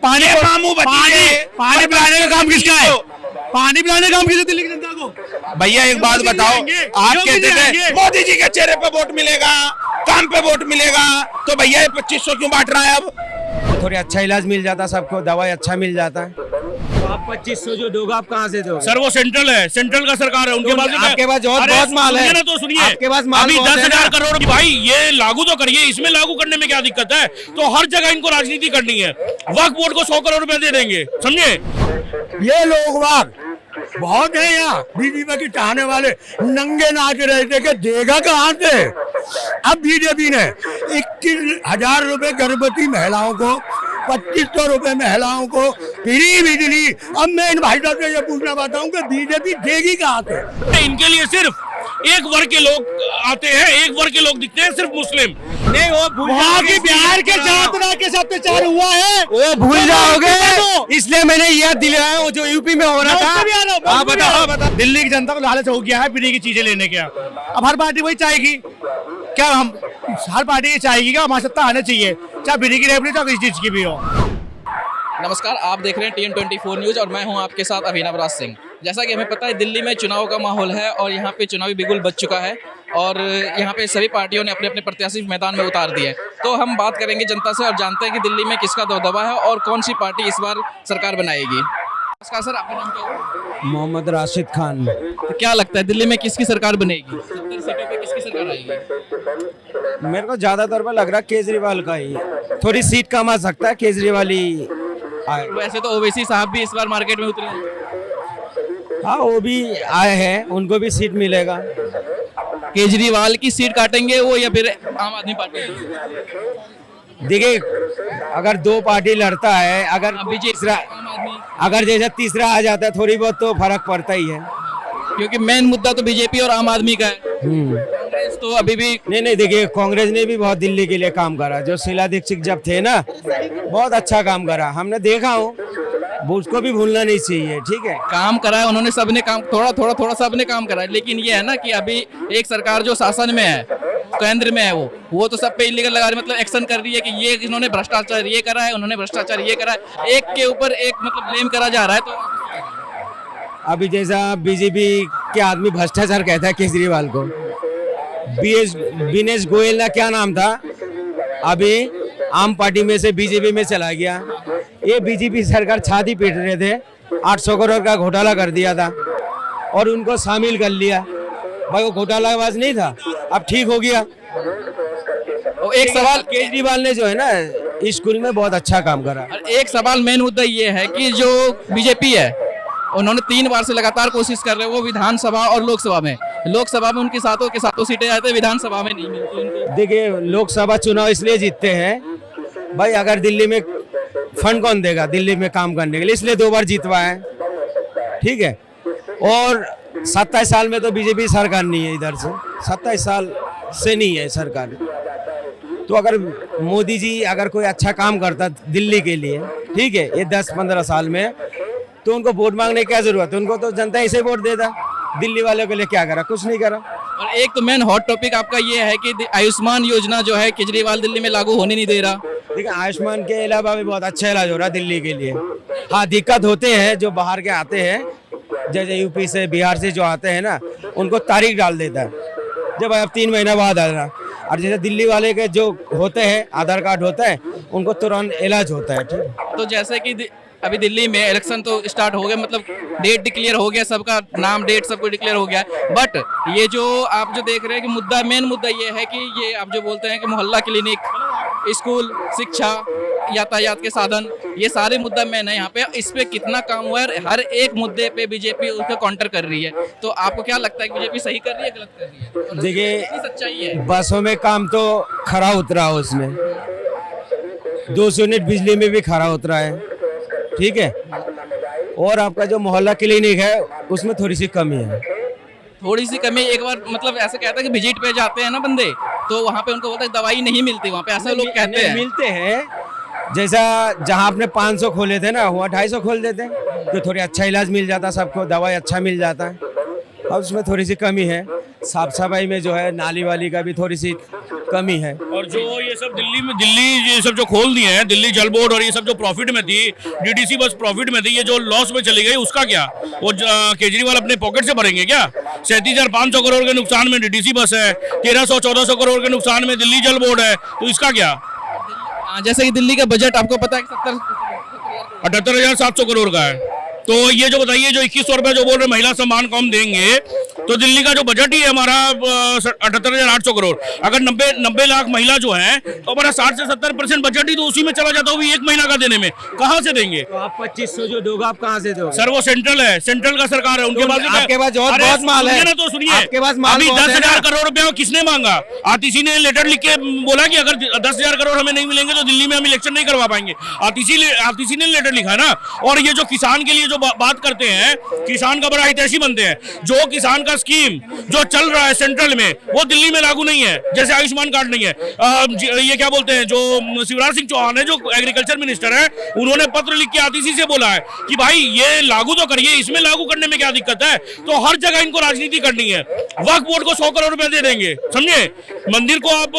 पानी पिलाने का काम किसका है? पानी पिलाने का काम किसका दिल्ली की जनता को? भैया एक बात बताओ, आप कहते थे मोदी जी के चेहरे पे वोट मिलेगा, काम पे वोट मिलेगा, तो भैया ये 2500 क्यों बांट रहा है अब? थोड़ा अच्छा इलाज मिल जाता, सबको दवाई अच्छा मिल जाता है। तो आप 2500 जो दोगे आप कहाँ से दोगे? सर वो सेंट्रल है, सेंट्रल का सरकार है, उनके पास आपके पास बहुत माल है ना, तो सुनिए आपके पास माल अभी बहुत है 10,000 करोड़ की, भाई ये लागू तो करिए, इसमें लागू करने में क्या दिक्कत है? तो हर जगह इनको राजनीति करनी है, वक्फ बोर्ड को 100 करोड़ रुपए दे देंगे, समझे? ये लोग वाग बहुत है यहाँ बीजेपी के चाहने वाले, नंगे नाच रहे थे कि देगा कहाँ से। अब बीजेपी ने 21,000 रुपए गर्भवती महिलाओं को, 2500 रुपए महिलाओं को फ्री बिजली। अब मैं इन भाई साहब से ये पूछना चाहता हूँ कि बीजेपी देगी कहाँ से? इनके लिए सिर्फ एक वर्ग के लोग आते हैं, एक वर्ग के लोग दिखते हैं, सिर्फ मुस्लिम नहीं। वो वहाँ की बिहार के छात्रा के साथ अत्याचार हुआ है, वो भूल जाओगे, इसलिए मैंने याद दिलाया वो जो यूपी में हो रहा था। हाँ बताओ। दिल्ली की जनता को लालच हो गया है फ्री की चीजें लेने का। अब हर पार्टी वही चाहेगी क्या? हम हर पार्टी ये चाहेगी क्या हमारी सत्ता आना चाहिए, चाहे फ्री की रेवड़ी, चाहे किसी चीज की भी हो। नमस्कार, आप देख रहे हैं TN24 न्यूज़ और मैं हूं आपके साथ अभिनव राज सिंह। जैसा कि हमें पता है दिल्ली में चुनाव का माहौल है और यहां पे चुनावी बिगुल बज चुका है और यहां पे सभी पार्टियों ने अपने अपने प्रत्याशी मैदान में उतार दिए। तो हम बात करेंगे जनता से और जानते हैं कि दिल्ली में किसका दबदबा है और कौन सी पार्टी इस बार सरकार बनाएगी। नमस्कार सर, आपका नाम क्या है? मोहम्मद राशिद खान। तो क्या लगता है दिल्ली में किसकी सरकार बनेगी? 70 सीटों पे किसकी सरकार आएगी? मेरे को ज्यादातर पर लग रहा है केजरीवाल का ही, थोड़ी सीट कम आ सकता है केजरीवाल ही आए। वैसे तो ओवैसी साहब भी इस बार मार्केट में उतरे हैं। हाँ वो भी आए हैं, उनको भी सीट मिलेगा। केजरीवाल की सीट काटेंगे वो या फिर आम आदमी पार्टी? देखिए अगर दो पार्टी लड़ता है, अगर तीसरा, अगर जैसा तीसरा आ जाता है थोड़ी बहुत तो फर्क पड़ता ही है, क्योंकि मेन मुद्दा तो बीजेपी और आम आदमी का है। कांग्रेस तो अभी भी नहीं देखिए कांग्रेस ने भी बहुत दिल्ली के लिए काम करा। जो शीला दीक्षित जब थे ना, बहुत अच्छा काम करा, हमने देखा हो, उसको भी भूलना नहीं चाहिए। ठीक है, काम करा है उन्होंने, सबने काम थोड़ा सबने काम करा है। लेकिन ये है ना कि अभी एक सरकार जो शासन में है, केंद्र में है, वो तो सब पे इलीगल लगा रही, मतलब एक्शन कर रही है कि ये इन्होंने भ्रष्टाचार ये करा है, उन्होंने भ्रष्टाचार ये करा है, एक के ऊपर एक मतलब ब्लेम करा जा रहा है। तो अभी जैसा बीजेपी के आदमी भ्रष्टाचार कहता है केजरीवाल को, विनेश गोयल ना क्या नाम था, अभी आम पार्टी में से बीजेपी में चला गया। ये बीजेपी सरकार छाती पीट रहे थे, 800 करोड़ का घोटाला कर दिया था और उनको शामिल कर लिया। भाई वो घोटालाबाज नहीं था, अब ठीक हो गया। एक सवाल, केजरीवाल ने जो है ना स्कूल में बहुत अच्छा काम करा। एक सवाल मेन मुद्दा ये है कि जो बीजेपी है उन्होंने 3 बार से लगातार कोशिश कर रहे हैं, वो विधानसभा और लोकसभा में। लोकसभा में उनकी सातों के सातों सीटें आते हैं, विधानसभा में नहीं मिलती उनको। देखिए लोकसभा चुनाव इसलिए जीतते हैं भाई, अगर दिल्ली में फंड कौन देगा दिल्ली में काम करने के लिए, इसलिए 2 बार जीतवा है। ठीक है, और 27 साल में तो बीजेपी सरकार नहीं है इधर से, 27 साल से नहीं है सरकार। तो अगर मोदी जी अगर कोई अच्छा काम करता दिल्ली के लिए, ठीक है, ये 10-15 साल में, तो उनको वोट मांगने की क्या जरूरत है? उनको तो जनता ऐसे वोट देता। दिल्ली वालों के लिए क्या करा? कुछ नहीं करा। और एक तो मेन हॉट टॉपिक आपका ये है कि आयुष्मान योजना जो है केजरीवाल दिल्ली में लागू होने नहीं दे रहा। देखिए आयुष्मान के अलावा भी बहुत अच्छा इलाज हो रहा है दिल्ली के लिए। हाँ दिक्कत होते हैं जो बाहर के आते हैं, जैसे यूपी से बिहार से जो आते हैं ना, उनको तारीख डाल देता है जब अब 3 महीना बाद आना। और जैसे दिल्ली वाले के जो होते हैं आधार कार्ड होता है, उनको तुरंत इलाज होता है। ठीक, तो जैसे कि अभी दिल्ली में इलेक्शन तो स्टार्ट हो गया, मतलब डेट डिक्लेयर हो गया, सबका नाम डेट सबको डिक्लेयर हो गया। बट ये जो आप जो देख रहे हैं कि मुद्दा, मेन मुद्दा ये है कि ये आप जो बोलते हैं कि मोहल्ला क्लिनिक, स्कूल, शिक्षा, यातायात के साधन, ये सारे मुद्दा मेन है यहाँ पे। इस पे कितना काम हुआ है? हर एक मुद्दे पे बीजेपी उसको काउंटर कर रही है। तो आपको क्या लगता है कि बीजेपी सही कर रही है, गलत कर रही है? देखिए सच्चाई है, बसों में काम तो खरा उतरा, उसमें 200 यूनिट बिजली में भी खरा उतरा है। ठीक है, और आपका जो मोहल्ला क्लिनिक है उसमें थोड़ी सी कमी है। थोड़ी सी कमी, एक बार मतलब ऐसा कहता है कि विजिट पे जाते हैं ना बंदे, तो वहाँ पे उनको बोलता है दवाई नहीं मिलती वहाँ पे, ऐसा लोग कहते हैं। मिलते हैं, जैसा जहाँ आपने 500 खोले थे ना, वहाँ 250 खोल देते हैं, तो थोड़ी अच्छा इलाज मिल जाता, सबको दवाई अच्छा मिल जाता है। अब उसमें थोड़ी सी कमी है, साफ सफाई में जो है नाली वाली का भी थोड़ी सी कमी है। और जो ये सब दिल्ली ये सब जो खोल दिए हैं, दिल्ली जल बोर्ड और ये सब जो प्रॉफिट में थी, डीडीसी बस प्रॉफिट में थी, ये जो लॉस में चली गई उसका क्या? वो केजरीवाल अपने पॉकेट से भरेंगे क्या? 37,500 करोड़ के नुकसान में डीडीसी बस है, 1300-1400 करोड़ के नुकसान में दिल्ली जल बोर्ड है, तो इसका क्या? जैसे कि दिल्ली का बजट आपको पता है कि 78,700 करोड़ का है। तो ये जो बताइए, जो 2100 रुपए जो बोल रहे महिला सम्मान को हम देंगे, तो दिल्ली का जो बजट ही है हमारा 78,800 करोड़। अगर 90 लाख महिला जो है तो हमारा 60 से 70% बजट ही तो उसी में चला जाता है, वो भी एक महीना का देने में। कहाँ से देंगे? तो आप 2500 जो दोगे आप कहाँ से दोगे? सर वो सेंट्रल है, सेंट्रल का सरकार है, उनके पास आपके पास और बहुत माल है। तो सुनिए, आपके पास माल अभी बहुत है 10,000 ना। करोड़ रुपया किसने मांगा? आतिशी ने लेटर लिख के बोला कि अगर 10,000 करोड़ हमें नहीं मिलेंगे तो दिल्ली में हम इलेक्शन नहीं करवा पाएंगे। आतिशी ने लेटर लिखा है ना। और ये जो किसान के लिए जो बात करते हैं, किसान का बड़ा हितैषी बनते हैं। जो किसान का स्कीम जो चल रहा है सेंट्रल में, वो दिल्ली में लागू नहीं है, जैसे आयुष्मान कार्ड नहीं है। ये क्या बोलते हैं, जो शिवराज सिंह चौहान है जो एग्रीकल्चर मिनिस्टर है, उन्होंने पत्र लिख के आतिशी से बोला है कि भाई ये लागू तो करिए, इसमें लागू करने में क्या दिक्कत है? तो हर जगह इनको राजनीति करनी है। वक्फ बोर्ड को 100 करोड़ रुपए दे देंगे, समझे? मंदिर को आप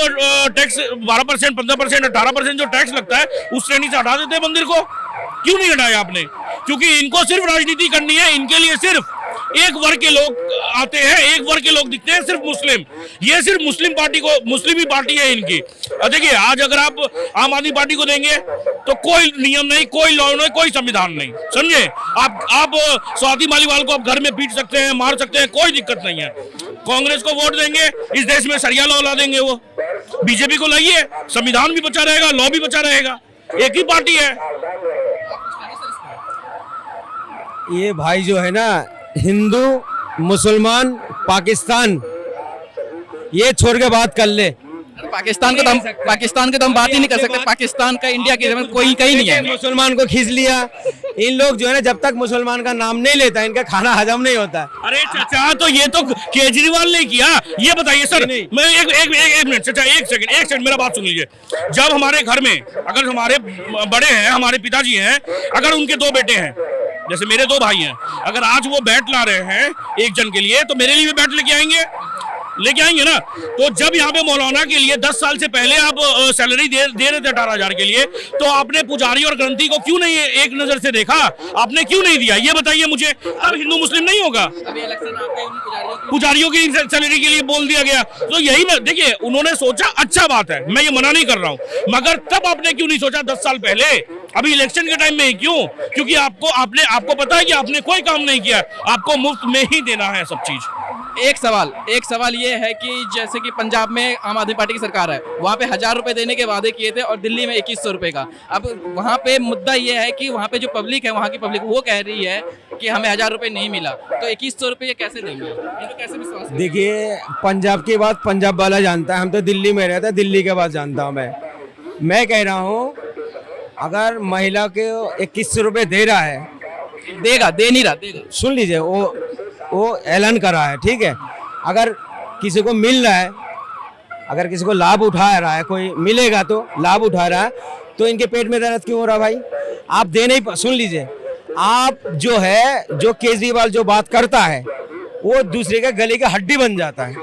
टैक्स 12%, 15%, 18% जो टैक्स लगता है उस श्रेणी से हटा देते हैं मंदिर को। क्यों नहीं हटाया आपने? क्योंकि इनको सिर्फ राजनीति करनी है। इनके लिए सिर्फ एक वर्ग के लोग आते हैं, एक वर्ग के लोग दिखते हैं, सिर्फ मुस्लिम। ये सिर्फ मुस्लिम पार्टी को, मुस्लिम ही पार्टी है इनकी। देखिए, आज अगर आप आम आदमी पार्टी को देंगे तो कोई नियम नहीं, कोई लॉ नहीं, कोई संविधान नहीं, समझे? आप स्वाति मालीवाल को आप घर में पीट सकते हैं, मार सकते हैं, कोई दिक्कत नहीं है। कांग्रेस को वोट देंगे, इस देश में सरिया लॉ ला देंगे वो। बीजेपी को लाइए, संविधान भी बचा रहेगा, लॉ भी बचा रहेगा, एक ही पार्टी है। ये भाई जो है ना, हिंदू मुसलमान पाकिस्तान, ये छोड़ के बात कर ले। पाकिस्तान को तो हम बात ही नहीं कर सकते। पाकिस्तान का इंडिया की कोई कहीं नहीं है। मुसलमान को खींच लिया। इन लोग जो है ना, जब तक मुसलमान का नाम नहीं लेता इनका खाना हजम नहीं होता। अरे चाचा, तो ये तो केजरीवाल ने किया। ये बताइए सर, मैं एक मिनट चाचा, एक सेकंड मेरा बात सुन लीजिए। जब हमारे घर में अगर हमारे बड़े हैं, हमारे पिताजी हैं, अगर उनके 2 बेटे हैं, जैसे मेरे 2 भाई हैं, अगर आज वो बैट ला रहे हैं एक जन के लिए, तो मेरे लिए भी बैट लेके आएंगे ना। तो जब यहाँ पे मौलाना के लिए 10 साल से पहले आप सैलरी दे रहे थे 18,000 के लिए, तो आपने पुजारी और ग्रंथी को क्यों नहीं एक नजर से देखा? आपने क्यों नहीं दिया? ये बताइए मुझे। अब हिंदू मुस्लिम नहीं होगा, अभी इलेक्शन आते हैं, पुजारियों की सैलरी के लिए बोल दिया गया। तो यही ना, देखिए उन्होंने सोचा, अच्छा बात है, मैं ये मना नहीं कर रहा हूँ, मगर तब आपने क्यों नहीं सोचा 10 साल पहले? अभी इलेक्शन के टाइम में ही क्यों? क्योंकि आपको पता है कि आपने कोई काम नहीं किया, आपको मुफ्त में ही देना है सब चीज। एक सवाल ये है कि जैसे कि पंजाब में आम आदमी पार्टी की सरकार है, वहाँ पे 1000 रुपए देने के वादे किए थे और दिल्ली में 2100 रुपए का। अब वहाँ पे मुद्दा ये है कि वहाँ पे जो पब्लिक है, वहाँ की पब्लिक वो कह रही है कि हमें 1000 रुपए नहीं मिला, तो 2100 रुपए कैसे देंगे? इनको कैसे विश्वास करें? देखिए, पंजाब की बात पंजाब वाला जानता है, हम तो दिल्ली में रहते हैं, दिल्ली के बात जानता हूँ मैं कह रहा हूँ, अगर महिला को 2100 रुपए दे रहा है, दे नहीं रहा। सुन लीजिए, वो ऐलान करा है, ठीक है। अगर किसी को मिल रहा है, अगर किसी को लाभ उठा रहा है, कोई मिलेगा तो लाभ उठा रहा है, तो इनके पेट में दर्द क्यों हो रहा भाई? आप दे नहीं, सुन लीजिए, आप जो केजरीवाल जो बात करता है वो दूसरे के गले का हड्डी बन जाता है।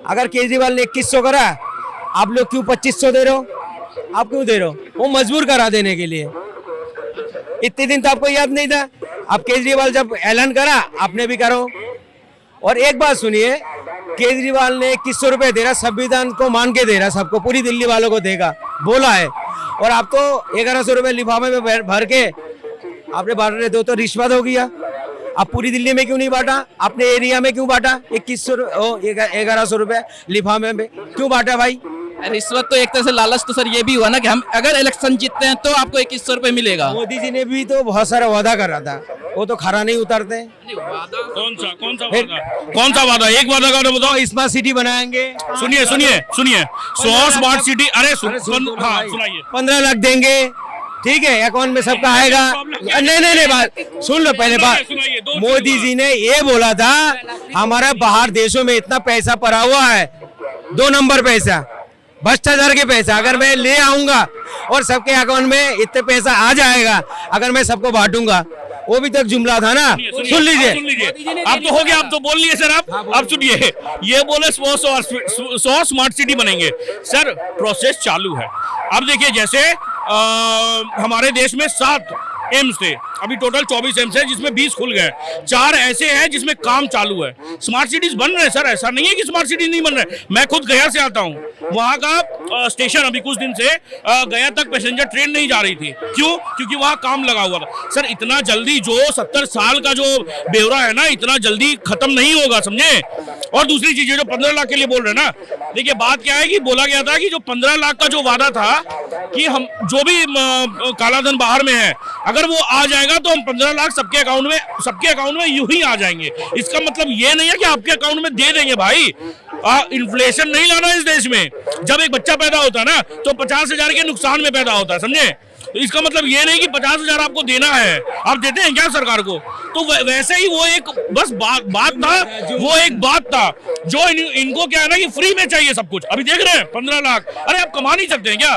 अगर केजरीवाल ने 2100 करा, आप लोग क्यों 2500 दे रहे हो? आप क्यों दे रहे हो? वो मजबूर करा देने के लिए। इतने दिन तो आपको याद नहीं था, अब केजरीवाल जब ऐलान करा, आपने भी करो। और एक बात सुनिए, केजरीवाल ने 2100 रुपए दे रहा, संविधान को मान के दे रहा, सबको, पूरी दिल्ली वालों को देगा बोला है, और आप तो 1100 रुपए लिफाफे में भर के आपने बांट रहे थे, तो रिश्वत हो गया। आप पूरी दिल्ली में क्यों नहीं बांटा? अपने एरिया में क्यों बांटा? 1100 रुपए लिफाफे में क्यों बांटा भाई? रिश्वत तो एक तरह से लालच तो सर ये भी हुआ ना कि हम अगर इलेक्शन जीतते हैं तो आपको 2100 रुपए मिलेगा। मोदी जी ने भी तो बहुत सारा वादा करा था, वो तो खरा नहीं उतरते। कौन सा वादा? एक वादा का बताओ। स्मार्ट सिटी बनाएंगे। सुनिए 100 स्मार्ट सिटी। अरे सुनाइए। 15 लाख देंगे, ठीक है, अकाउंट में सबका आएगा। नहीं बात सुन लो पहले। बात मोदी जी ने ये बोला था, हमारा बाहर देशों में इतना पैसा पड़ा हुआ है, 2 नंबर पैसा, भ्रष्टाचार के पैसा, अगर मैं ले आऊंगा और सबके अकाउंट में इतने पैसा आ जाएगा, अगर मैं सबको बांटूंगा, वो भी तो एक जुमला था ना। सुन लीजिए। सुन लीजिए, अब तो हो गया, अब तो बोल लिए सर आप। अब सुनिए, ये बोले 100 स्मार्ट सिटी बनेंगे। सर प्रोसेस चालू है। अब देखिए, जैसे हमारे देश में 7 एम्स थे, अभी टोटल 24 एम्स है, जिसमें 20 खुल गए। 4 ऐसे हैं जिसमें काम चालू है। स्मार्ट सिटीज बन रहे हैं सर, ऐसा नहीं है कि स्मार्ट सिटी नहीं बन रहे। मैं खुद गया से आता हूँ, वहाँ का स्टेशन अभी कुछ दिन से गया तक पैसेंजर ट्रेन नहीं जा रही थी। क्यों? क्योंकि वहाँ काम लगा हुआ था। सर इतना जल्दी जो 70 साल का जो ब्यौरा है ना, इतना जल्दी खत्म नहीं होगा, समझे। और दूसरी चीज, जो 15 लाख के लिए बोल रहे हैं ना, देखिए बात क्या है कि बोला गया था कि जो 15 लाख का जो वादा था कि हम जो भी काला धन बाहर में है, अगर वो आ जाएगा तो हम 15 लाख सबके अकाउंट में यूं ही आ जाएंगे। इसका मतलब ये नहीं है कि आपके अकाउंट में दे देंगे भाई। इन्फ्लेशन नहीं लाना इस देश में। जब एक बच्चा पैदा होता है ना, तो 50,000 के नुकसान में पैदा होता है, समझे। तो इसका मतलब ये नहीं कि 50,000 आपको देना है। आप देते हैं क्या सरकार को? तो वैसे ही वो एक बस बात था, वो एक बात था जो इनको क्या है ना कि फ्री में चाहिए सब कुछ। अभी देख रहे हैं 15 लाख, अरे आप कमा नहीं सकते हैं क्या?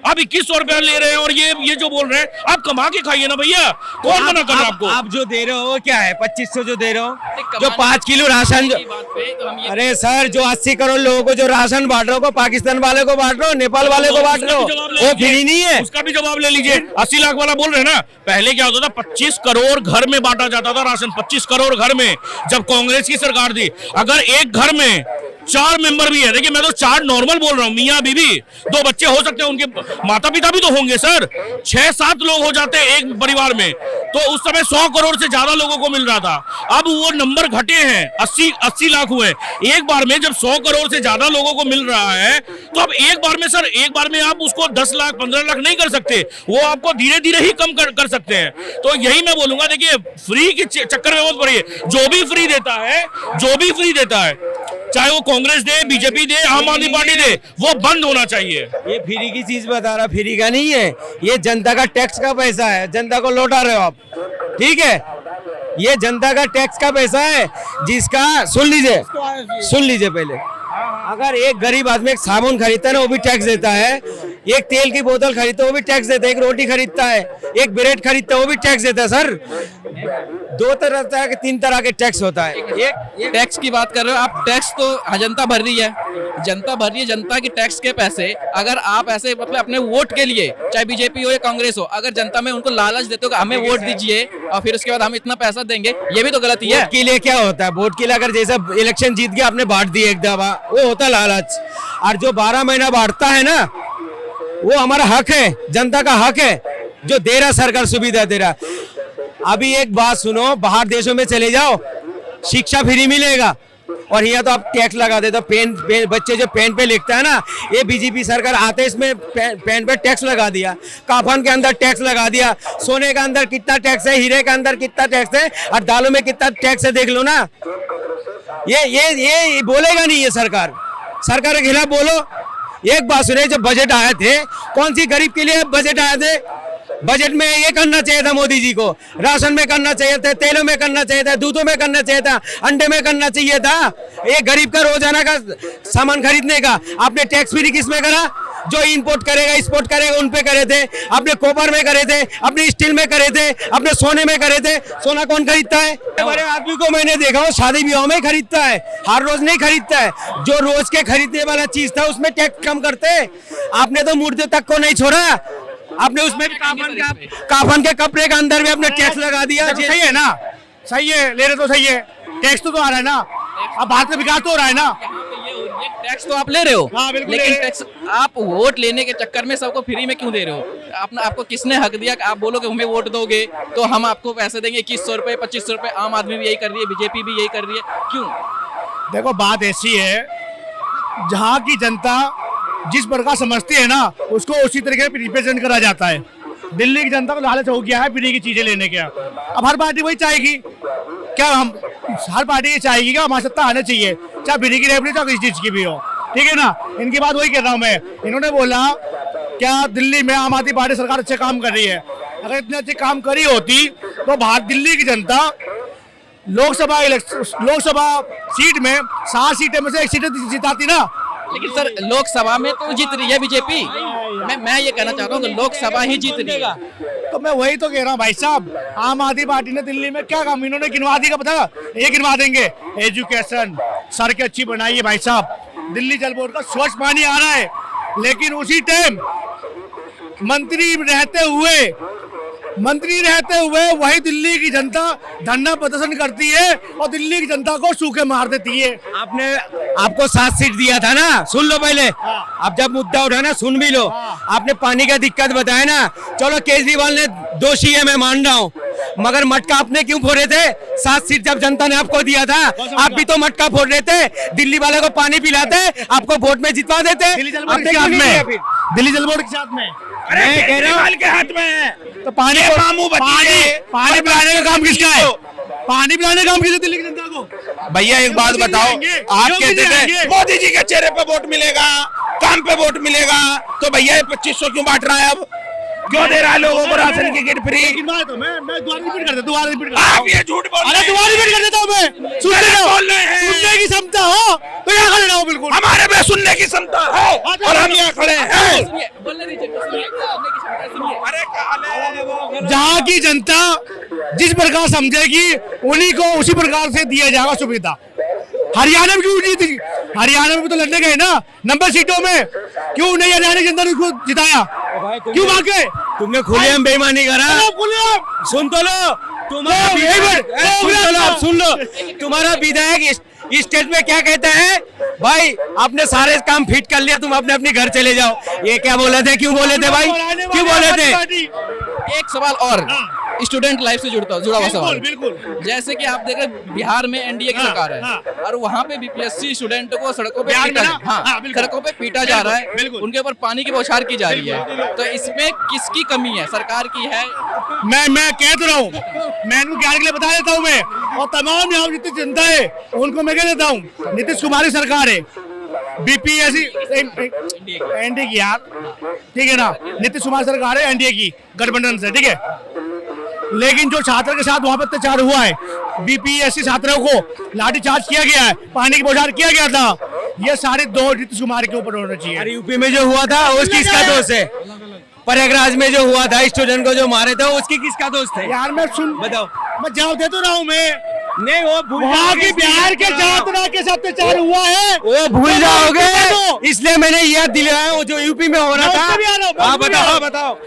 आप 2100 रुपया ले रहे हैं और ये जो बोल रहे हैं, आप कमा के खाइए ना भैया। कौन मना कर रहा है आपको? आप जो दे रहे हो वो क्या है? 2500 जो दे रहे हो, जो 5 किलो राशन अरे सर, जो 80 करोड़ लोगों को जो राशन बांट रहे हो, पाकिस्तान वाले को बांट रहे हो, नेपाल वाले को बांट रहे हो, वो फ्री नहीं है। उसका भी जवाब ले लीजिए। 80 लाख वाला बोल रहे हैं ना, पहले क्या होता था, 25 करोड़ घर में बांटा जाता था राशन। 25 करोड़ घर में, जब कांग्रेस की सरकार थी। अगर एक घर में 4 मेंबर भी है, देखिए मैं तो 4 नॉर्मल बोल रहा हूँ, मियाँ बीवी, 2 बच्चे हो सकते हैं, उनके माता पिता भी तो होंगे सर। 6-7 लोग हो जाते हैं एक परिवार में, तो उस समय 100 करोड़ से ज्यादा लोगों को मिल रहा था। अब वो नंबर घटे हैं, 80 लाख हुए। एक बार में जब 100 करोड़ से ज्यादा लोगों को मिल रहा है, तो अब एक बार में सर, एक बार में आप उसको 10 लाख 15 लाख नहीं कर सकते, वो आपको धीरे धीरे ही कम कर सकते हैं। तो यही मैं बोलूंगा, देखिए फ्री के चक्कर में मत पड़िए। जो भी फ्री देता है, चाहे वो कांग्रेस दे, बीजेपी दे, आम आदमी पार्टी दे, वो बंद होना चाहिए। ये फ्री की चीज बता रहा, फ्री का नहीं है। ये जनता का टैक्स का पैसा है, जनता को लौटा रहे हो आप, ठीक है। ये जनता का टैक्स का पैसा है, जिसका सुन लीजिए पहले। अगर एक गरीब आदमी एक साबुन खरीदता है ना, वो भी टैक्स देता है। एक तेल की बोतल खरीदता है, वो भी टैक्स देता है। एक रोटी खरीदता है, एक ब्रेड खरीदता है, वो भी टैक्स देता है सर। 2 तरह के 3 तरह के टैक्स होता है। एक टैक्स की बात कर रहे हो आप, टैक्स तो जनता भर रही है, जनता की टैक्स के पैसे। अगर आप ऐसे मतलब अपने वोट के लिए, चाहे बीजेपी हो या कांग्रेस हो, अगर जनता में उनको लालच देते हो कि हमें वोट दीजिए और फिर उसके बाद हम इतना पैसा देंगे, ये भी तो गलती है। वोट के लिए क्या होता है? वोट के लिए अगर जैसा इलेक्शन जीत गया, आपने बांट दिए एक दफा, वो होता लालच। और जो 12 महीना बांटता है ना, वो हमारा हक है, जनता का हक है, जो दे रहा सरकार सुविधा दे रहा। अभी एक बात सुनो, बाहर देशों में चले जाओ, शिक्षा फ्री मिलेगा, और यहाँ तो आप टैक्स लगा देते हो। पेन बच्चे जो पेन पे लिखता है ना, ये बीजेपी सरकार आते इसमें पेन पे टैक्स लगा दिया, काफन के अंदर टैक्स लगा दिया, सोने के अंदर कितना टैक्स है, हीरे के अंदर कितना टैक्स है, और दालों में कितना टैक्स है, देख लो ना। ये बोलेगा नहीं ये सरकार के खिलाफ बोलो। एक बात सुने, जब बजट आए थे, कौन सी गरीब के लिए बजट आए थे? बजट में ये करना चाहिए था मोदी जी को, राशन में करना चाहिए था, तेलों में करना चाहिए था, दूधों में करना चाहिए था, अंडे में करना चाहिए था। ये गरीब का रोजाना का सामान खरीदने का आपने टैक्स फ्री किस में करा? जो इंपोर्ट करेगा एक्सपोर्ट करेगा उन पे करे थे। अपने कॉपर में करे थे, अपने स्टील में करे थे, अपने सोने में करे थे। सोना कौन खरीदता है? बड़े आदमी को मैंने देखा हूँ शादी ब्याह में खरीदता है, हर रोज नहीं खरीदता है। जो रोज के खरीदने वाला चीज था उसमें टैक्स कम करते। आपने तो मूर्ति तक को नहीं छोड़ा, आपने उसमें काफन के कपड़े के अंदर भी अपने टैक्स लगा दिया। सही है ना, सही है, ले रहे तो सही है, टैक्स तो आ रहा है ना, अब भारत में विकास तो हो रहा है ना। टैक्स तो आप ले रहे हो, हाँ, बिल्कुल लेकिन टैक्स आप वोट लेने के चक्कर में सबको फ्री में क्यों दे रहे हो? आपको किसने हक दिया कि आप बोलोगे हमें वोट दोगे तो हम आपको पैसे देंगे 2100 रुपए 2500 रुपए? आम आदमी भी यही कर रही है, बीजेपी भी यही कर रही है, क्यों? देखो बात ऐसी है, जहाँ की जनता जिस प्रकार समझती है ना, उसको उसी तरीके से रिप्रेजेंट करा जाता है। दिल्ली की जनता को लालच हो गया है फ्री की चीजें लेने का। अब हर पार्टी वही चाहेगी क्या? हर पार्टी ये चाहेगी क्या हमारी सत्ता आना चाहिए, चाहे फ्री की रेवड़ी चाहे किसी चीज की भी हो, ठीक है ना। इनकी बात वही कर रहा हूँ मैं। इन्होंने बोला क्या दिल्ली में आम आदमी पार्टी सरकार अच्छे काम कर रही है। अगर इतने अच्छे काम करी होती तो भारत दिल्ली की जनता लोकसभा सीट में 7 सीटें में से 1 सीट जिताती ना। लेकिन सर लोकसभा में तो जीत रही है बीजेपी। मैं ये कहना चाहता हूँ कि लोकसभा ही जीत रही है। तो मैं वही तो कह रहा हूँ भाई साहब, आम आदमी पार्टी ने दिल्ली में क्या काम इन्होंने गिनवा दिया, पता ये गिनवा देंगे। एजुकेशन सड़कें अच्छी बनाई है भाई साहब, दिल्ली जल बोर्ड का स्वच्छ पानी आ रहा है, लेकिन उसी टाइम मंत्री रहते हुए वही दिल्ली की जनता धरना प्रदर्शन करती है और दिल्ली की जनता को सूखे मार देती है। आपको 7 सीट दिया था ना, सुन लो पहले। अब जब मुद्दा उठा ना सुन भी लो। आपने पानी का दिक्कत बताया ना, चलो केजरीवाल ने दोषी है, मैं मान रहा हूँ, मगर मटका आपने क्यों फोड़े थे? 7 सीट जब जनता ने आपको दिया था, आप भी तो मटका फोड़ रहे थे। दिल्ली वाले को पानी पिलाते, आपको वोट में जितवा देते। दिल्ली जल बोर्ड के हाथ में, दिल्ली जल बोर्ड के साथ में, अरे केजरीवाल के हाथ में है। तो पानी पिलाने का काम किसका है? पानी पिलाने का काम किसका दिल्ली की जनता को? भैया एक बात बताओ, आप कहते थे मोदी जी के चेहरे पे वोट मिलेगा, काम पे वोट मिलेगा, तो भैया ये 2500 क्यों बांट रहा है? अब क्यों दे रहा है लोगों को राशन की किट फ्री? तो मैं दोबारा रिपीट कर देता आप हूँ, ये झूठ बोल रहे अरे हैं। दोबारा रिपीट कर देता हूँ मैं। सुनने की क्षमता हो तो यहाँ खड़े रहो, बिल्कुल हमारे में सुनने की क्षमता है और हम यहाँ खड़े हैं। बोलने दीजिए, सुनिए, बोलने की क्षमता सुनिए। अरे काले वो जहाँ की जनता जिस प्रकार समझेगी उन्हीं को उसी प्रकार से दिया जाएगा सुविधा। हरियाणा में क्यों जीती? हरियाणा में भी तो लड़ने गए ना नंबर सीटों में, क्यों नहीं हरियाणा की जनता ने उसको जिताया? क्यों भागे? तुमने खुलेआम बेईमानी करा। सुन तो लो, सुन लो, तुम्हारा विधायक इस स्टेट में क्या कहता है? भाई आपने सारे काम फिट कर लिया, तुम अपने अपने घर चले जाओ। ये क्या बोले थे? क्यों बोले थे भाई? क्यों बोले थे? एक सवाल और स्टूडेंट लाइफ से जुड़ा हुआ सवाल। बिल्कुल। जैसे कि आप देख रहे हैं बिहार में एनडीए की सरकार है और वहाँ पे बीपीएससी स्टूडेंट को सड़कों पे सड़कों पे पीटा जा रहा है, उनके ऊपर पानी की बौछार की जा रही है, तो इसमें किसकी कमी है? सरकार की है? मैं कह तो रहा हूँ, मैं इनको ज्ञान के लिए बता देता हूँ मैं, और तमाम यहाँ जितनी जनता है उनको मैं कह देता हूँ, नीतीश कुमार की सरकार है, बीपीएससी एनडीए की यार, ठीक है ना, नीतीश कुमार सरकार है एनडीए की गठबंधन से, ठीक है। लेकिन जो छात्र के साथ वहां पर अत्याचार हुआ है, बीपीएससी छात्रों को लाठीचार्ज किया गया है, पानी की बौछार किया गया था, ये सारे दोष नीतीश कुमार के ऊपर होना चाहिए। अरे यूपी में जो हुआ था उसकी किसका दोष है? प्रयागराज में जो हुआ था स्टूडेंट को जो मारे थे उसकी किसका दोष थे? यार मैं बताओ। मैं जवाब दे तो रहा हूँ मैं, नहीं वो वहाँ की बिहार के छात्रा के साथ अत्याचार हुआ है, वो भूल जाओगे, इसलिए मैंने याद दिलाया वो जो यूपी में हो रहा था। हाँ बताओ, बताओ।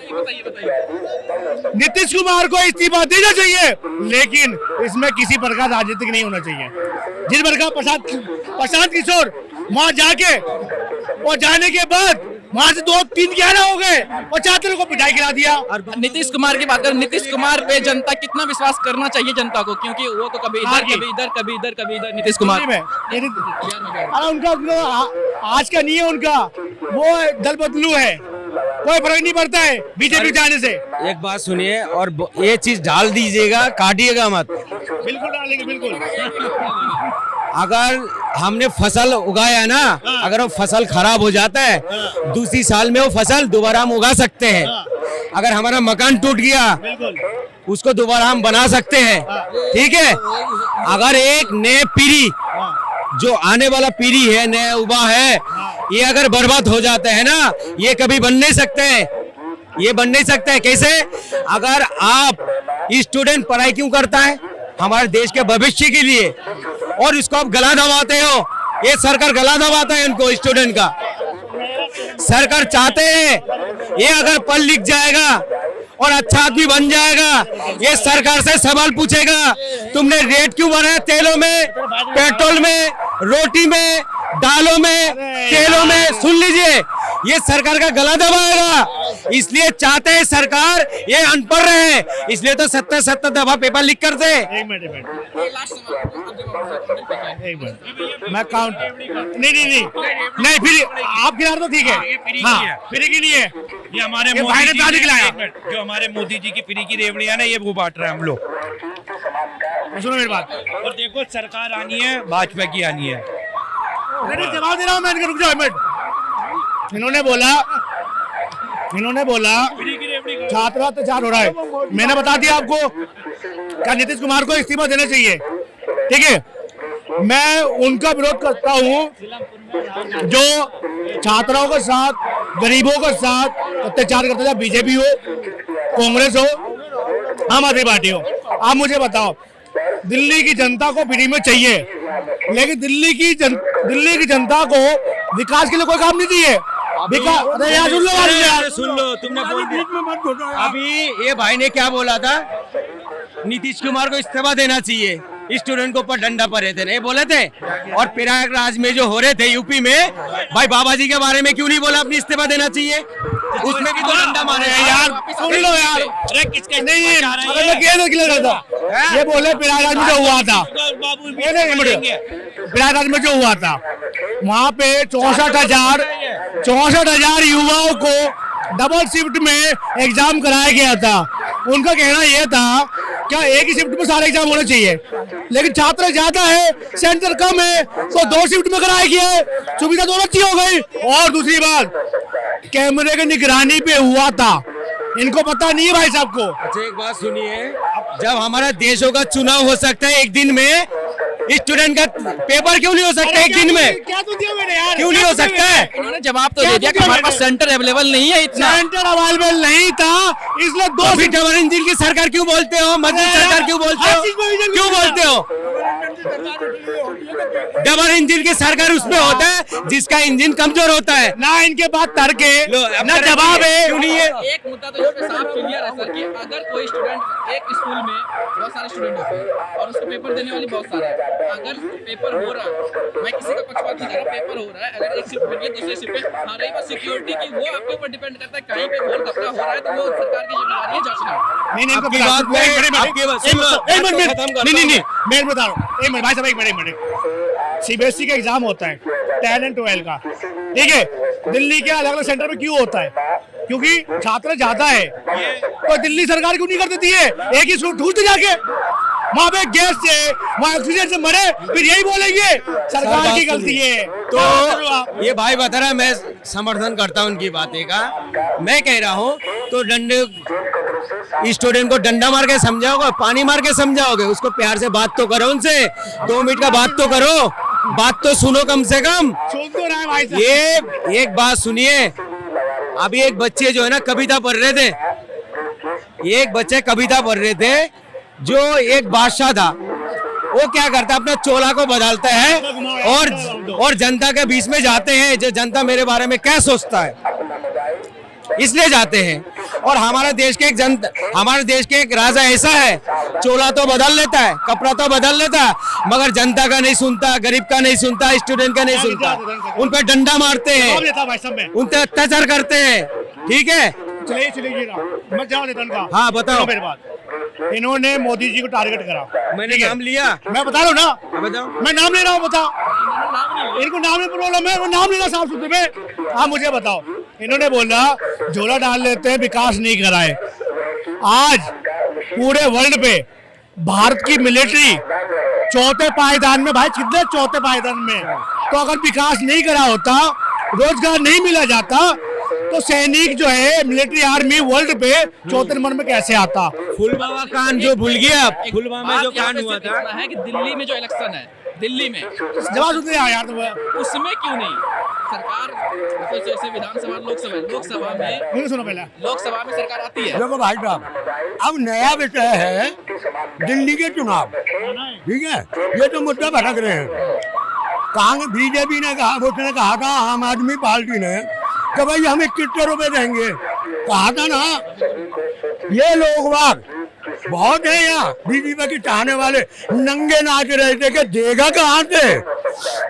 नीतीश कुमार को इस्तीफा देना चाहिए, लेकिन इसमें किसी प्रकार राजनीतिक नहीं होना चाहिए। जिस प्रकार प्रशांत किशोर वहां जाके और जाने के बाद वहां से 2-3 11 हो गए और छात्रों को पिटाई गिरा दिया। नीतीश कुमार की बात करें, नीतीश कुमार पे जनता कितना विश्वास करना चाहिए जनता को, क्योंकि वो तो कभी इधर कभी इधर कभी इधर कभी इधर। नीतीश कुमार अरे उनका आज का नहीं है, उनका वो दल बदलू है, कोई फर्क नहीं पड़ता है बीजेपी जाने से। एक बात सुनिए और ये चीज डाल दीजिएगा, काटिएगा मत। बिल्कुल डालेंगे, बिल्कुल। अगर हमने फसल उगाया ना, अगर वो फसल खराब हो जाता है, दूसरी साल में वो फसल दोबारा हम उगा सकते हैं। अगर हमारा मकान टूट गया, उसको दोबारा हम बना सकते हैं, ठीक है। अगर एक नए पीढ़ी जो आने वाला पीढ़ी है, नया युवा है, ये अगर बर्बाद हो जाते हैं ना, ये कभी बन नहीं सकते हैं, ये बन नहीं सकते हैं। कैसे? अगर आप स्टूडेंट पढ़ाई क्यों करता है? हमारे देश के भविष्य के लिए, और इसको आप गला दबाते हो। ये सरकार गला दबाता है उनको, स्टूडेंट का। सरकार चाहते हैं ये अगर पढ़ लिख जाएगा और अच्छा आदमी बन जाएगा, ये सरकार से सवाल पूछेगा, तुमने रेट क्यों बढ़ाया तेलों में, पेट्रोल में, रोटी में, दालों में, तेलों में? सुन लीजिए, ये सरकार का गला दबाएगा। इसलिए चाहते हैं सरकार ये अनपढ़ रहे, इसलिए तो 70 दफा पेपर लीक करते। एक मिनट मैं काउंट नहीं फिर आप खिला तो ठीक है, हाँ फ्री की नहीं है, ये हमारे ये भाई ने प्लान निकलाया। जो हमारे मोदी जी की फ्री की रेवड़ियां ना, ये वो बांट रहे हैं हम लोग। सुनो मेरी बात, और देखो सरकार आनी है, भाजपा की आनी है। मैंने जवाब दे रहा हूँ मैं, रुक जाओ एक मिनट। इन्होंने बोला छात्र अत्याचार हो रहा है, मैंने बता दिया आपको, क्या नीतीश कुमार को इस्तीफा देना चाहिए, ठीक है। मैं उनका विरोध करता हूं जो छात्राओं के साथ, गरीबों के साथ अत्याचार करता है, बीजेपी हो कांग्रेस हो आम आदमी पार्टी हो, आप मुझे बताओ, दिल्ली की जनता को फ्री में चाहिए, लेकिन दिल्ली की जनता को विकास के लिए कोई काम नहीं दिए। विकास, अरे यार सुन लो यार, सुन लो, तुमने बोल दिया। अभी ये भाई ने क्या बोला था, नीतीश कुमार को इस्तीफा देना चाहिए, स्टूडेंट को ऊपर डंडा पर रहते नहीं बोले थे। और प्रयागराज में जो हो रहे थे यूपी में, भाई बाबा जी के बारे में क्यों नहीं बोला अपनी इस्तीफा देना चाहिए, उसमें भी तो डंडा मारे हैं यार। सुन लो यार, अरे किसके नहीं अगर मैं कह दो क्लियर करता, ये बोले प्रयागराज में जो हुआ था, प्रयागराज में जो हुआ था वहाँ पे 64,000 युवाओं को डबल शिफ्ट में एग्जाम कराया गया था। उनका कहना यह था क्या एक ही शिफ्ट में सारे एग्जाम होने चाहिए, लेकिन छात्र ज्यादा है, सेंटर कम है, तो 2 शिफ्ट में कराया गया है, सुविधा दोनों अच्छी हो गई। और दूसरी बात, कैमरे की निगरानी पे हुआ था, इनको पता नहीं है भाई साहब को। अच्छा एक बात सुनिए, जब हमारा देशों का चुनाव हो सकता है एक दिन में, स्टूडेंट का पेपर क्यों नहीं हो सकता एक दिन में, क्या तो दिया मैंने यार, क्यों नहीं हो सकता है? इन्होंने जवाब तो दे दिया कि हमारे पास सेंटर अवेलेबल नहीं है, इतना सेंटर अवेलेबल नहीं था, इसलिए 2 तो फिर डबल इंजन की सरकार क्यों बोलते हो, मजबूत सरकार क्यों बोलते हो, क्यों बोलते हो? डबल इंजन की सरकार उसमें होता है जिसका इंजन कमजोर होता है। ना इनके पास तर्क है ना जवाब है। क्यों नहीं है? एक मुद्दा तो इसमें साफ क्लियर है सर कि अगर कोई स्टूडेंट एक स्कूल में बहुत सारे स्टूडेंट होते हैं और उसको पेपर देने वाली बहुत सारे हैं, अगर पेपर हो रहा है, मैं किसी का पक्षपात नहीं कर रहा, पेपर हो रहा है, अगर एक शिफ्ट मिल गई दूसरे शिफ्ट पे हाँ रही बात सिक्योरिटी की, वो आपके ऊपर डिपेंड करता है, कहीं पे गोल कपड़ा हो रहा है तो वो सरकार की जिम्मेदारी है जांचना। नहीं नहीं, आपकी बात में आपकी बात सुनो, खत्म करता हूं। नहीं मैं बता रहा हूँ, एक मिनट भाई साहब, एक मिनट। सीबीएसई का एग्जाम होता है 10 और 12 का, ठीक है, दिल्ली के अलग अलग सेंटर में क्यों होता है, क्योंकि छात्र ज्यादा है, तो दिल्ली सरकार क्यों नहीं कर देती है, एक ही सूट ढूंढते जाके वहाँ पे गैस से वहाँ ऑक्सीजन से मरे, फिर यही बोलेंगे सरकार की गलती है। तो ये भाई बता रहा है, मैं समर्थन करता हूँ उनकी बातें का। मैं कह रहा हूँ तो डंडे स्टूडेंट को डंडा मार के समझाओगे, पानी मार के समझाओगे, उसको प्यार से बात तो करो, उनसे 2 मिनट का बात तो करो, बात तो सुनो कम से कम। सुन तो रहा है भाई साहब। ये एक बात सुनिए, अभी एक बच्चे जो है ना कविता पढ़ रहे थे, एक बच्चे कविता पढ़ रहे थे, जो एक बादशाह था, वो क्या करता है अपना चोला को बदलता है और जनता के बीच में जाते हैं, जो जनता मेरे बारे में क्या सोचता है इसलिए जाते हैं। और हमारे देश के एक राजा ऐसा है, चोला तो बदल लेता है, कपड़ा तो बदल लेता है, मगर जनता का नहीं सुनता, गरीब का नहीं सुनता, स्टूडेंट का नहीं सुनता, उन पर डंडा मारते हैं, उन पर अत्याचार करते हैं, ठीक है। चलिए मैं जवाब देता हूँ। हाँ बताओ। मेरे बात, इन्होंने मोदी जी को टारगेट करा, मैंने नाम लिया, मैं बता रहा हूँ ना, बताओ। मैं नाम ले रहा हूँ, बता, इनको नाम नहीं प्रॉब्लम है, वो नाम लेना साफ सुथरे में। हाँ मुझे बताओ, इन्होंने बोला झोला डाल लेते हैं, विकास नहीं कराए। आज पूरे वर्ल्ड पे भारत की मिलिट्री 4थे पायदान में, भाई कितने 4थे पायदान में, तो अगर विकास नहीं करा होता, रोजगार नहीं मिला जाता, तो सैनिक जो है मिलिट्री आर्मी वर्ल्ड पे 4थे नंबर में कैसे आता। फुलवामा कांड जो भूल गया, फुलवामा में जो कांड हुआ था, है कि दिल्ली में जो इलेक्शन है, दिल्ली में जवाब सुनते हैं यार, तो उसमें क्यों नहीं सरकार, तो जैसे विधानसभा लोकसभा में नहीं सुनो पहले, लोकसभा में सरकार आती है। देखो भाई साहब, अब नया विषय है दिल्ली के चुनाव, ठीक है, ये तो मुद्दा भटक रहे हैं। कांग्रेस बीजेपी ने कहा, उसने कहा था आम आदमी पार्टी ने कि भाई हम 21 रुपए देंगे, कहा था ना। ये लोग बाग बहुत है यहाँ बीजेपी के चाहने वाले, नंगे नाच रहे थे कि देगा कहाँ से।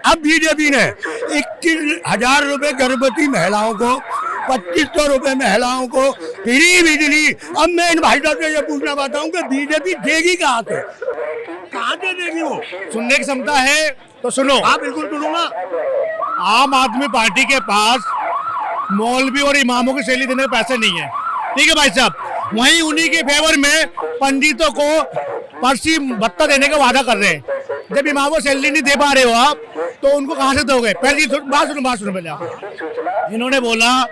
अब बीजेपी ने 21,000 रुपए गर्भवती महिलाओं को, 2,500 रुपए महिलाओं को फ्री बिजली। अब मैं इन भाई साहब से ये पूछना चाहता हूँ कि बीजेपी देगी कहाँ से देगी, वो सुनने की क्षमता है तो सुनो। हाँ बिल्कुल सुनूंगा। आम आदमी पार्टी के पास मौलवी और इमामों की सैलरी देने के पैसे नहीं है, ठीक है भाई साहब, वहीं उन्हीं के फेवर में पंडितों को पर्ची भत्ता देने का वादा कर रहे हैं। जब इमामों को सैलरी नहीं दे पा रहे हो आप, तो उनको कहाँ से दोगे? पहले बात सुनो पहले आप। इन्होंने बोला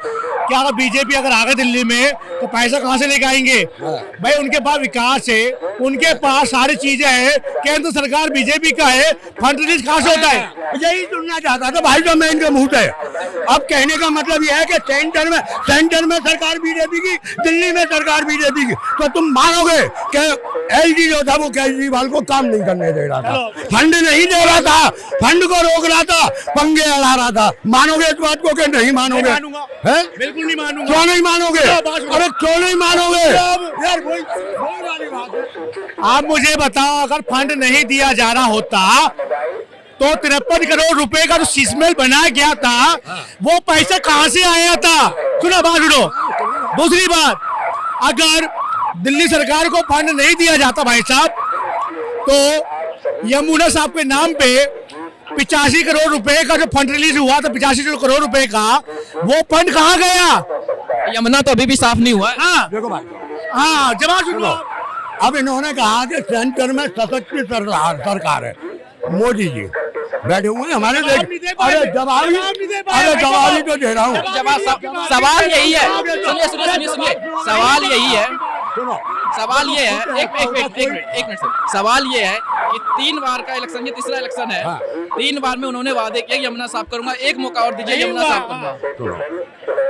कि अगर बीजेपी अगर आ गए दिल्ली में तो पैसा कहाँ से लेके आएंगे। भाई उनके पास विकास है, उनके पास सारी चीजें हैं, केंद्र सरकार बीजेपी का है, फंड रिलीज कहाँ से होता है। यही सुनना चाहता था भाई जो मैं इनके मुंह से। अब कहने का मतलब यह है कि सेंटर में सरकार बीजेपी की, दिल्ली में सरकार बीजेपी की, तो तुम मानोगे कि एलजी जो था वो केजरीवाल को काम नहीं करने दे रहा था, फंड नहीं दे रहा था, फंड को रोक रहा था, पंगे अड़ा रहा था। मानोगे इस बात को कि नहीं मानोगे? हैं? बिल्कुल नहीं मानूंगा। क्यों नहीं मानोगे? अरे क्यों नहीं मानोगे यार? वही वाली बात है। आप मुझे बताओ, अगर फंड नहीं दिया जा रहा होता तो 53 करोड़ रुपए का जो सीसमेल बनाया गया था वो पैसा कहां से आया था? सुनो बात सुनो। दूसरी बात, अगर दिल्ली सरकार को फंड नहीं दिया जाता भाई साहब, तो यमुना साहब के नाम पे 85 करोड़ रुपए का जो फंड रिलीज हुआ था, 85 करोड़ रुपए का, वो फंड कहाँ गया? यमुना तो अभी भी साफ नहीं हुआ है। हाँ देखो भाई, हाँ, जवाब सुनो। अब इन्होंने कहा कि सेंटर में सशक्त सरकार है, मोदी जी बैठे हुए हैं हमारे देश। अरे जवाब ही तो दे रहा हूँ। सवाल यही है, सुनिए, सवाल यही है, सुनो, सवाल ये है, एक मिनट सर। सवाल ये है कि 3 बार का इलेक्शन, ये तीसरा इलेक्शन है, 3 बार में उन्होंने वादे किया कि यमुना साफ करूंगा, एक मौका और दीजिए, यमुना साफ करूंगा।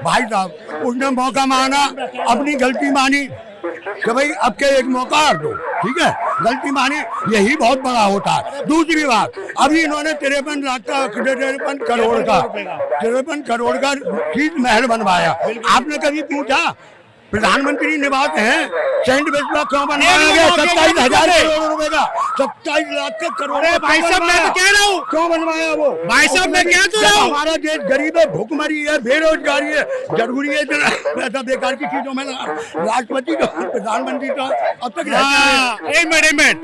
भाई साहब उसने मौका मांगा, अपनी गलती मानी कि भाई अब के एक मौका और दो, ठीक है, गलती मानी, यही बहुत बड़ा होता है। दूसरी बात, अभी इन्होंने 53 करोड़ का शीत महल बनवाया। आपने कभी पूछा प्रधानमंत्री निवास है सेंट बिस्वा क्यों बनवाया गया? 27,000 करोड़ रुपए का, 27 लाख करोड़। भाई साहब मैं तो कह रहा हूँ, क्यों बनवाया वो? भाई साहब मैं कह तो जब रहा हूँ, हमारा देश गरीब है, भूखमरी है, बेरोजगारी है, जरूरी है इतना पैसा बेकार की चीजों में राष्ट्रपति का, प्रधानमंत्री का अब तक एक मिनट,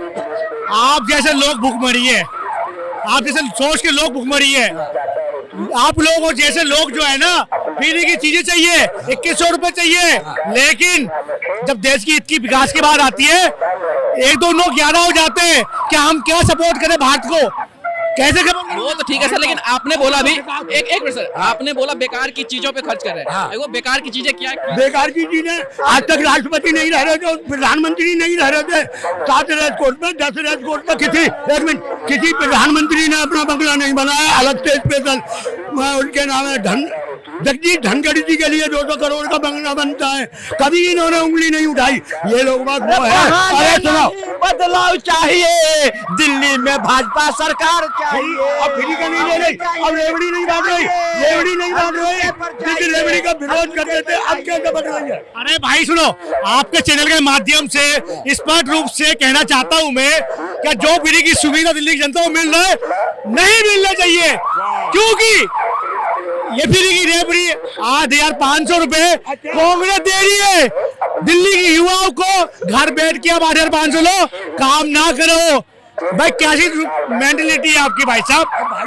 आप जैसे लोग भूखमरी है, आप जैसे सोच के लोग भूखमरी है, आप लोग और जैसे लोग जो है ना, पीने की चीजें चाहिए, 2100 रुपए चाहिए, लेकिन जब देश की इतनी विकास की बात आती है, एक दो लोग ज्यादा हो जाते हैं कि हम क्या सपोर्ट करें भारत को, कैसे करें? वो तो ठीक है सर, लेकिन आपने बोला भी एक मिनट सर, आपने बोला बेकार की चीजों पे खर्च कर रहे हैं। वो बेकार की चीजें क्या है? बेकार की चीजें, आज तक राष्ट्रपति नहीं रह रहे थे, प्रधानमंत्री नहीं रह रहे थे, 7 रेस्कोर्ट में 10 रेस्कोर्ट में किसी प्रधानमंत्री ने अपना बंगला नहीं बनाया अलग से स्पेशल, उनके नाम है जगदीश धनखड़ जी के लिए 200 करोड़ का बंगला बनता है, कभी इन्होंने उंगली नहीं उठाई। ये लोग बात वो है। अरे सुनो, बदलाव चाहिए, दिल्ली में भाजपा सरकार चाहिए। अब फ्री का नहीं दे रही, अब रेवड़ी नहीं बांट रही, जिस रेवड़ी का विरोध करते थे अब कैसे बन रही है? अरे भाई सुनो, आपके चैनल के माध्यम से स्पष्ट रूप से कहना चाहता हूं मैं, क्या जो फ्री की सुविधा दिल्ली की जनता को मिल रहा है, नहीं मिलना चाहिए, क्योंकि ये फ्री की रेवड़ी 8,500 रुपए कांग्रेस दे रही है दिल्ली के युवाओं को। घर बैठ के आप 8,500 लो, काम ना करो। भाई कैसी मेंटलिटी है आपकी भाई साहब?